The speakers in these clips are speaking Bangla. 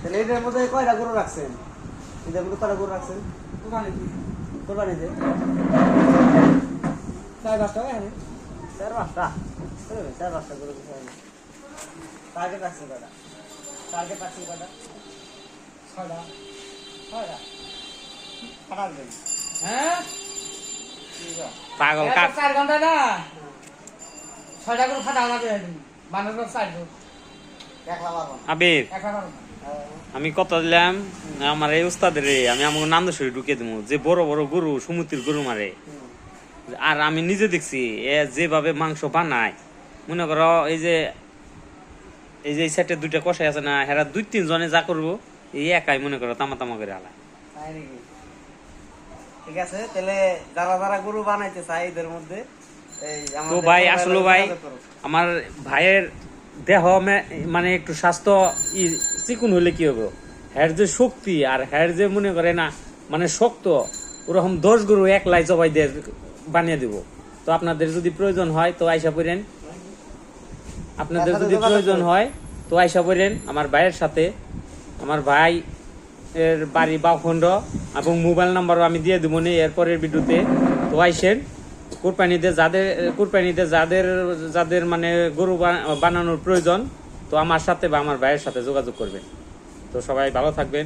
তাহলে এটার মধ্যে কয়টা গরু রাখছেন? এটার মধ্যে কয়টা গরু রাখছেন? কোরবানিতে 4-5টা হয়। 4-5টা? 4-5টা গরু টার্গেট রাখছেন কয়টা? টার্গেট রাখছেন কয়টা? 6টা। 6টা? খাটার দেন। হ্যাঁ? পাগল কাক 4 ঘন্টা না 6টা করে খাটা লাগবে মানুষ 4 জন একলা পারবো না আবির একলা পারবো না আমি কত দিলাম আমার এই উস্তাদের আমি আমাকে নান্দশ্বরী ঢুকিয়ে দেবো যে বড় বড় গরু সমুদ্রের গরু মারে আর আমি নিজে দেখছি এ যেভাবে মাংস বানায় মনে করো এই যে এই সেটে দুইটা কষাই আছে না হেরা 2-3 জনে যা করবো এই একাই মনে করো তামা তামা করে হালায়। তাই নাকি? ঠিক আছে তাহলে যারা যারা গরু বানাইতে চায় এদের মধ্যে এই তো আমাদের ভাই আসলে ভাই আমার ভাইয়ের দেহ মানে একটু স্বাস্থ্য চিকুন হলে কি হবে হ্যার যে শক্তি আর হ্যার যে মনে করে না মানে শক্ত ওরকম 10 গরু এক লাই জবাই দিয়ে বানিয়ে দিব। তো আপনাদের যদি প্রয়োজন হয় তো আইসা পড়েন, আপনাদের যদি প্রয়োজন হয় তো আইসা পড়েন আমার ভাইয়ের সাথে। আমার ভাই এর বাড়ি বাউখণ্ড এবং মোবাইল নাম্বারও আমি দিয়ে দেবো নি এরপরের ভিডিওতে। তো আইসেন কুরবানিতে যাদের যাদের মানে গরু বানানোর প্রয়োজন তো আমার সাথে বা আমার ভাইয়ের সাথে যোগাযোগ করবেন। তো সবাই ভালো থাকবেন।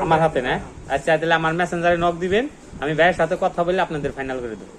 আমার হাতে না আচ্ছা তাহলে আমার মেসেঞ্জারে নক দিবেন, আমি ভাইয়ের সাথে কথা বলে আপনাদের ফাইনাল করে দেবো।